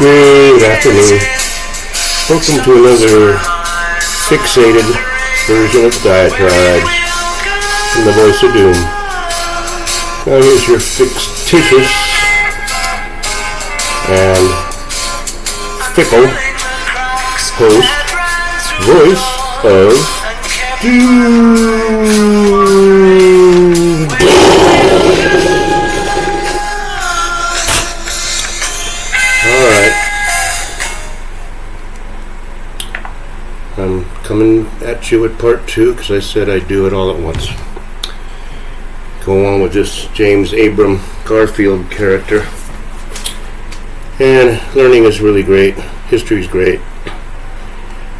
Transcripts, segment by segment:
Good afternoon. Welcome to another fixated version of Diatribes from the voice of doom. Now here's your fictitious and fickle host, voice of doom. Alright. I'm coming at you with part 2 because I said I'd do it all at once. Go on with this James Abram Garfield character. And learning is really great. History is great.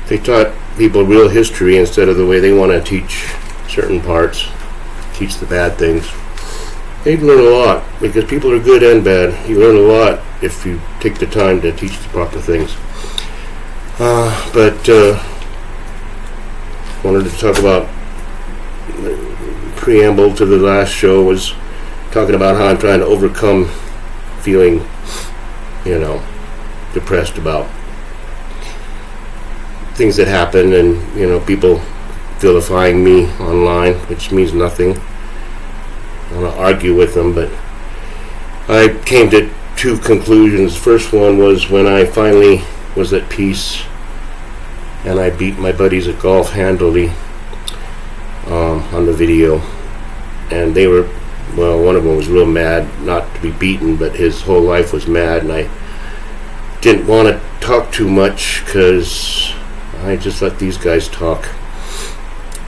They taught people real history instead of the way they want to teach certain parts, teach the bad things. They'd learn a lot because people are good and bad. You learn a lot if you take the time to teach the proper things. But wanted to talk about the preamble to the last show was talking about how I'm trying to overcome feeling, depressed about things that happen and, people vilifying me online, which means nothing. I don't want to argue with them, but I came to 2 conclusions. First one was when I finally was at peace and I beat my buddies at golf handily on the video, and they were, one of them was real mad not to be beaten, but his whole life was mad, and I didn't want to talk too much because I just let these guys talk.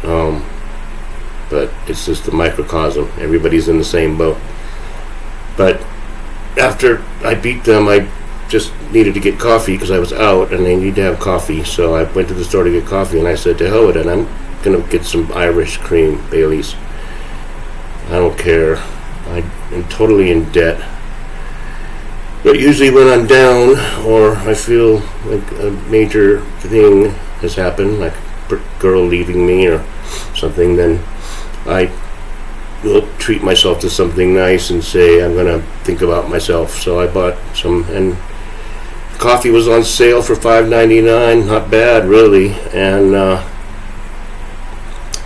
But it's just a microcosm. Everybody's in the same boat. But after I beat them, I just needed to get coffee because I was out and I need to have coffee. So I went to the store to get coffee, and I said, to hell with it, I'm going to get some Irish cream, Bailey's. I don't care. I am totally in debt. But usually when I'm down or I feel like a major thing has happened, like a girl leaving me or something, then I will treat myself to something nice and say I'm going to think about myself. So I bought some, and coffee was on sale for $5.99, not bad really, and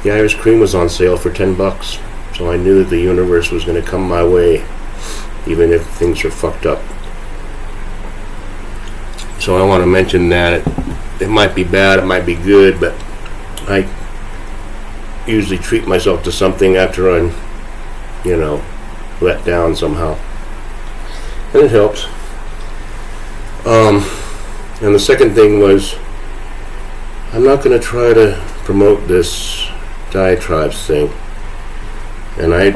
the Irish cream was on sale for $10. So I knew that the universe was going to come my way, even if things are fucked up. So I want to mention that it might be bad, it might be good, but I usually treat myself to something after I'm, let down somehow. And it helps. And the second thing was, I'm not going to try to promote this Diatribes thing. And I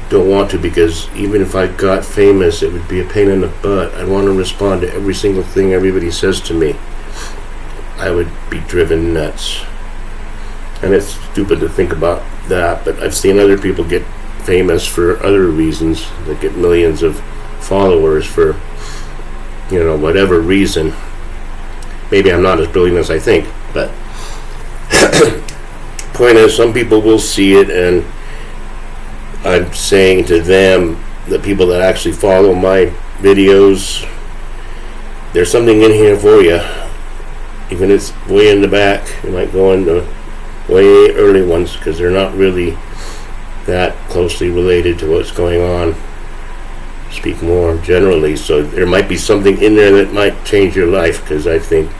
don't want to, because even if I got famous, it would be a pain in the butt. I want to respond to every single thing everybody says to me. I would be driven nuts. And it's stupid to think about that, but I've seen other people get famous for other reasons. They get millions of followers for, whatever reason. Maybe I'm not as brilliant as I think, but point is, some people will see it, and I'm saying to them, the people that actually follow my videos, there's something in here for you. Even if it's way in the back, you might go into way early ones because they're not really that closely related to what's going on. Speak more generally, so there might be something in there that might change your life, because I think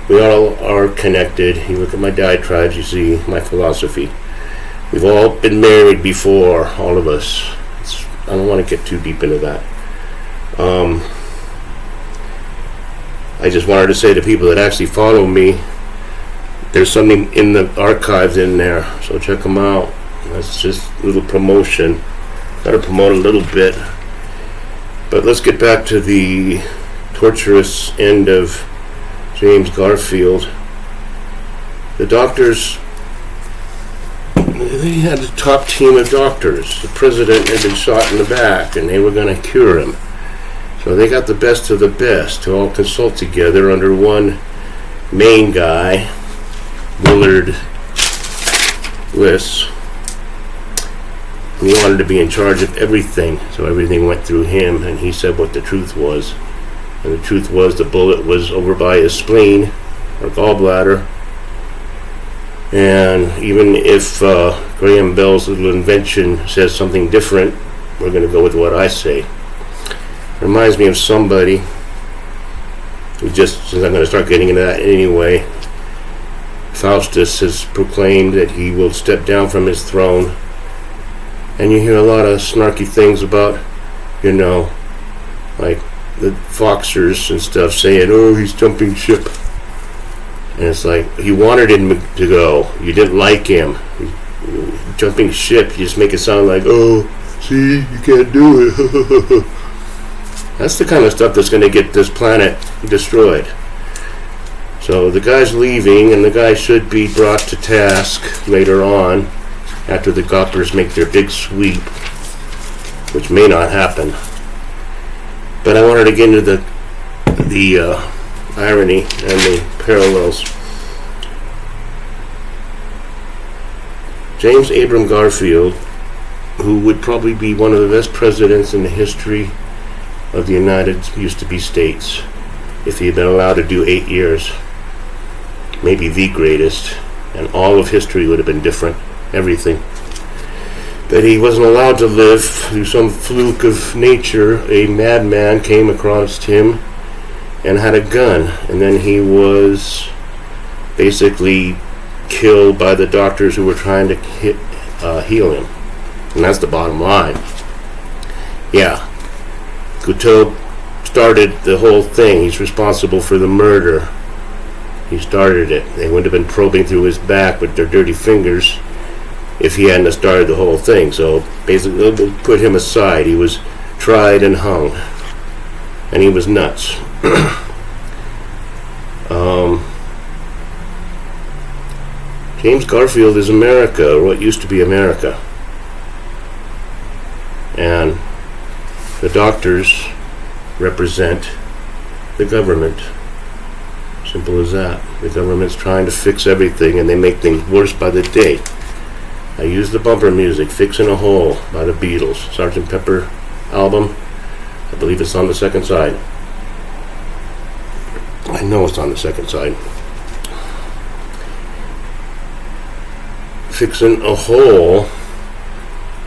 we all are connected. You look at my diatribes, you see my philosophy. We've all been married before, all of us. I don't want to get too deep into that. I just wanted to say to people that actually follow me, there's something in the archives in there, so check them out. That's just a little promotion. Got to promote a little bit. But let's get back to the torturous end of James Garfield. The doctors, they had a top team of doctors. The president had been shot in the back, and they were going to cure him. So they got the best of the best to all consult together under one main guy, Willard Bliss, who wanted to be in charge of everything. So everything went through him, and he said what the truth was. And the truth was the bullet was over by his spleen or gallbladder. And even if Graham Bell's little invention says something different, we're going to go with what I say. Reminds me of somebody who just, since I'm going to start getting into that anyway, Faustus has proclaimed that he will step down from his throne. And you hear a lot of snarky things about, like the Foxers and stuff saying, oh, he's jumping ship. And it's like, you wanted him to go. You didn't like him. Jumping ship, you just make it sound like, oh, see, you can't do it. That's the kind of stuff that's going to get this planet destroyed. So the guy's leaving, and the guy should be brought to task later on after the Goppers make their big sweep, which may not happen. But I wanted to get into the irony and the parallels. James Abram Garfield, who would probably be one of the best presidents in the history of the United States if he had been allowed to do 8 years, maybe the greatest, and all of history would have been different, everything. But he wasn't allowed to live. Through some fluke of nature, a madman came across him and had a gun, and then he was basically killed by the doctors who were trying to heal him. And that's the bottom line. Yeah, Couteau started the whole thing. He's responsible for the murder. He started it. They wouldn't have been probing through his back with their dirty fingers if he hadn't started the whole thing. So basically, they'll put him aside. He was tried and hung. And he was nuts. James Garfield is America, or what used to be America. And the doctors represent the government. Simple as that. The government's trying to fix everything, and they make things worse by the day. I use the bumper music, Fixin' a Hole by the Beatles, Sgt. Pepper album. I believe it's on the second side. I know it's on the second side. Fixin' a hole,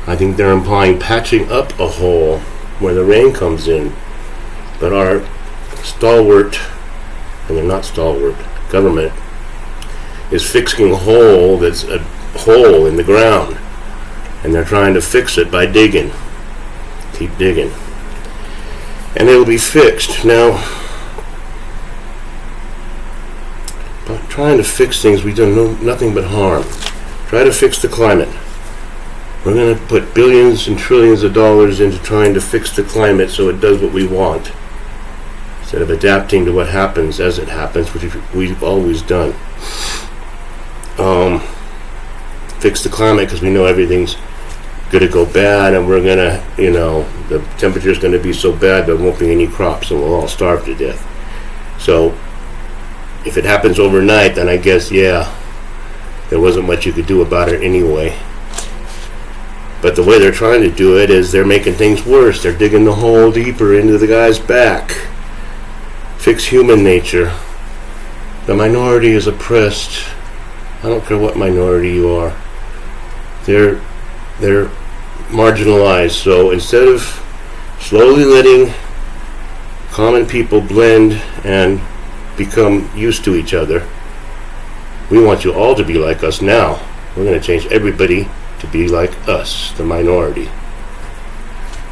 I think they're implying patching up a hole where the rain comes in. But our stalwart, and they're not stalwart, government is fixing a hole that's a hole in the ground. And they're trying to fix it by digging. Keep digging. And it'll be fixed. Now, by trying to fix things, we've done nothing but harm. Try to fix the climate. We're going to put billions and trillions of dollars into trying to fix the climate so it does what we want, instead of adapting to what happens as it happens, which we've always done. Fix the climate because we know everything's going to go bad, and we're going to, the temperature's going to be so bad there won't be any crops and we'll all starve to death. So if it happens overnight, then I guess, there wasn't much you could do about it anyway. But the way they're trying to do it is they're making things worse. They're digging the hole deeper into the guy's back. Fix human nature. The minority is oppressed. I don't care what minority you are. They're marginalized. So instead of slowly letting common people blend and become used to each other, we want you all to be like us now. We're going to change everybody to be like us, the minority.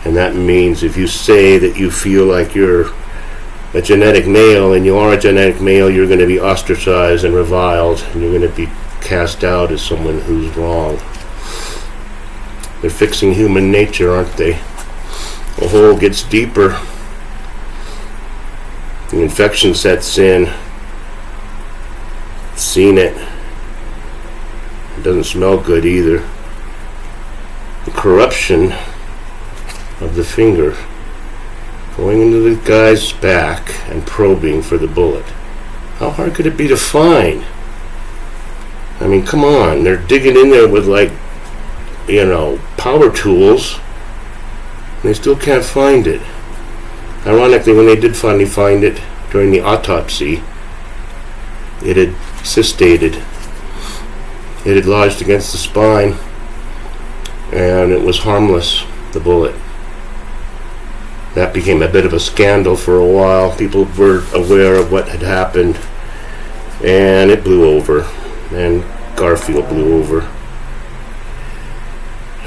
And that means if you say that you feel like you're a genetic male and you are a genetic male, you're going to be ostracized and reviled, and you're going to be cast out as someone who's wrong. They're fixing human nature, aren't they? The hole gets deeper. The infection sets in. Seen it. It doesn't smell good either. The corruption of the finger going into the guy's back and probing for the bullet. How hard could it be to find? I mean, come on. They're digging in there with power tools, and they still can't find it. Ironically, when they did finally find it during the autopsy, it had cystated. It had lodged against the spine, and it was harmless, the bullet. That became a bit of a scandal for a while. People were aware of what had happened, and it blew over, and Garfield blew over.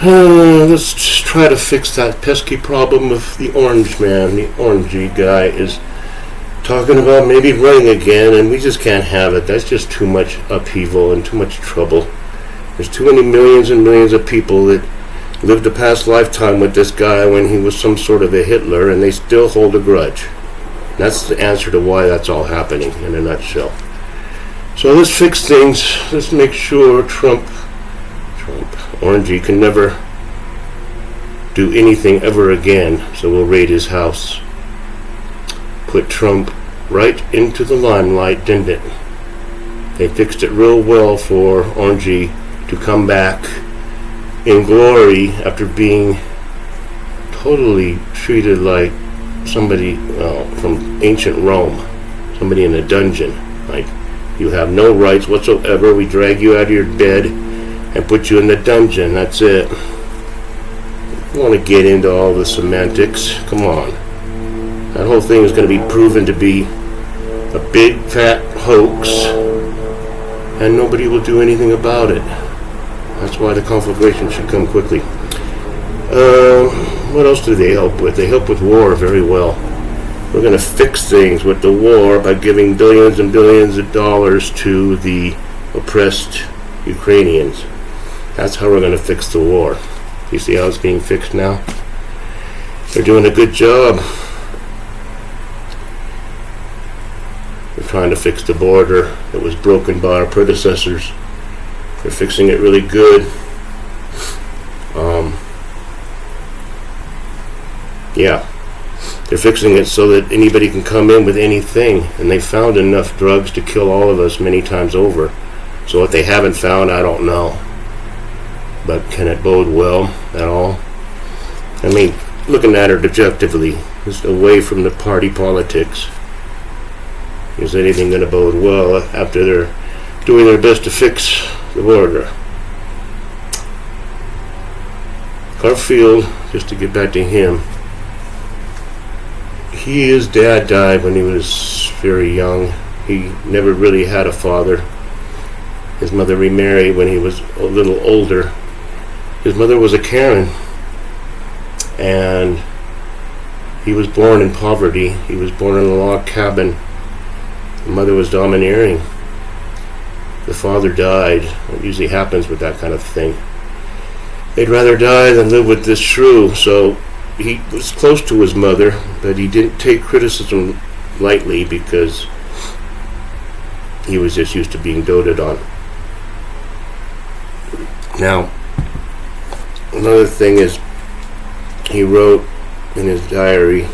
Let's just try to fix that pesky problem of the orange man. The orangey guy is talking about maybe running again, and we just can't have it. That's just too much upheaval and too much trouble. There's too many millions and millions of people that lived a past lifetime with this guy when he was some sort of a Hitler, and they still hold a grudge. That's the answer to why that's all happening in a nutshell. So let's fix things. Let's make sure Trump, Orangey, can never do anything ever again. So we'll raid his house. Put Trump right into the limelight, didn't it? They fixed it real well for Orangey to come back in glory after being totally treated like somebody from ancient Rome, somebody in a dungeon. Like, you have no rights whatsoever. We drag you out of your bed and put you in the dungeon. That's it. I don't want to get into all the semantics. Come on. That whole thing is going to be proven to be a big fat hoax, and nobody will do anything about it. That's why the conflagration should come quickly. What else do they help with? They help with war very well. We're going to fix things with the war by giving billions and billions of dollars to the oppressed Ukrainians. That's how we're going to fix the war. You see how it's being fixed now? They're doing a good job. They're trying to fix the border that was broken by our predecessors. They're fixing it really good. They're fixing it so that anybody can come in with anything, and they found enough drugs to kill all of us many times over. So what they haven't found, I don't know. But can it bode well at all? I mean, looking at it objectively, just away from the party politics, is anything going to bode well after they're doing their best to fix the border? Garfield, just to get back to him, his dad died when he was very young. He never really had a father. His mother remarried when he was a little older. His mother was a Karen, and he was born in poverty. He was born in a log cabin. The mother was domineering. The father died. What usually happens with that kind of thing. They'd rather die than live with this shrew. So he was close to his mother, but he didn't take criticism lightly because he was just used to being doted on. Now, another thing is, he wrote in his diary,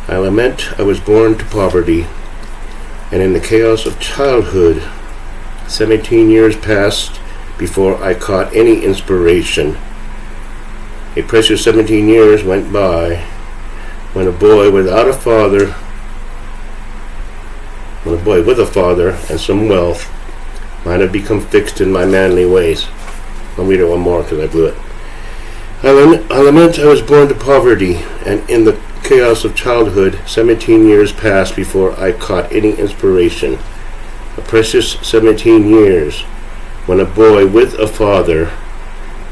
"I lament I was born to poverty, and in the chaos of childhood, 17 years passed before I caught any inspiration. A precious 17 years went by when a boy with a father and some wealth might have become fixed in my manly ways." I'll read it one more because I blew it. I lament I was born to poverty, and in the chaos of childhood, 17 years passed before I caught any inspiration. A precious 17 years when a boy with a father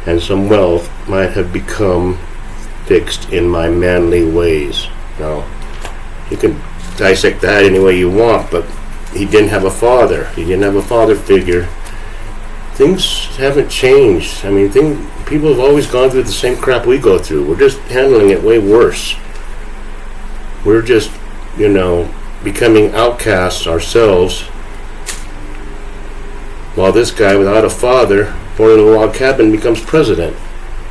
and some wealth might have become fixed in my manly ways. Now, you can dissect that any way you want, but he didn't have a father. He didn't have a father figure. Things haven't changed. I mean, people have always gone through the same crap we go through. We're just handling it way worse. We're just, becoming outcasts ourselves, while this guy without a father, born in a log cabin, becomes president.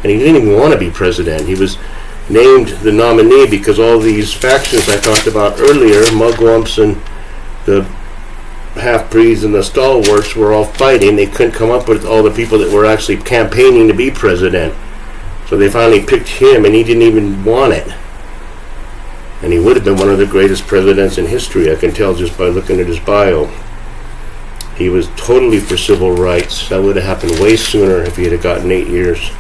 And he didn't even want to be president. He was named the nominee because all these factions I talked about earlier, mugwumps and the half-breeds and the stalwarts, were all fighting. They couldn't come up with all the people that were actually campaigning to be president. So they finally picked him, and he didn't even want it. And he would have been one of the greatest presidents in history, I can tell just by looking at his bio. He was totally for civil rights. That would have happened way sooner if he had gotten 8 years.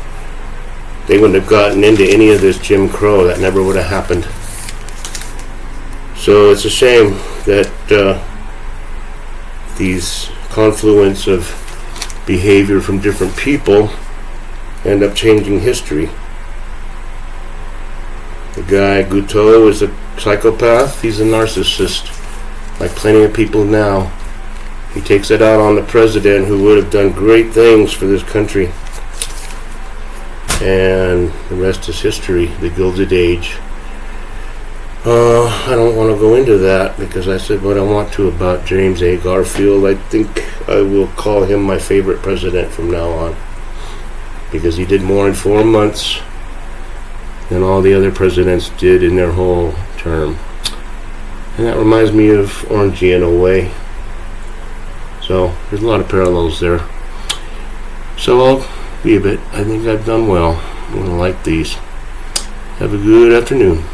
They wouldn't have gotten into any of this Jim Crow. That never would have happened. So it's a shame that these confluence of behavior from different people end up changing history. The guy, Guteau, is a psychopath. He's a narcissist, like plenty of people now. He takes it out on the president, who would have done great things for this country. And the rest is history, the Gilded Age. I don't want to go into that because I said what I want to about James A. Garfield. I think I will call him my favorite president from now on, because he did more in 4 months than all the other presidents did in their whole term. And that reminds me of Orangey in a way. So there's a lot of parallels there. So I'll leave it. I think I've done well. I'm going to like these. Have a good afternoon.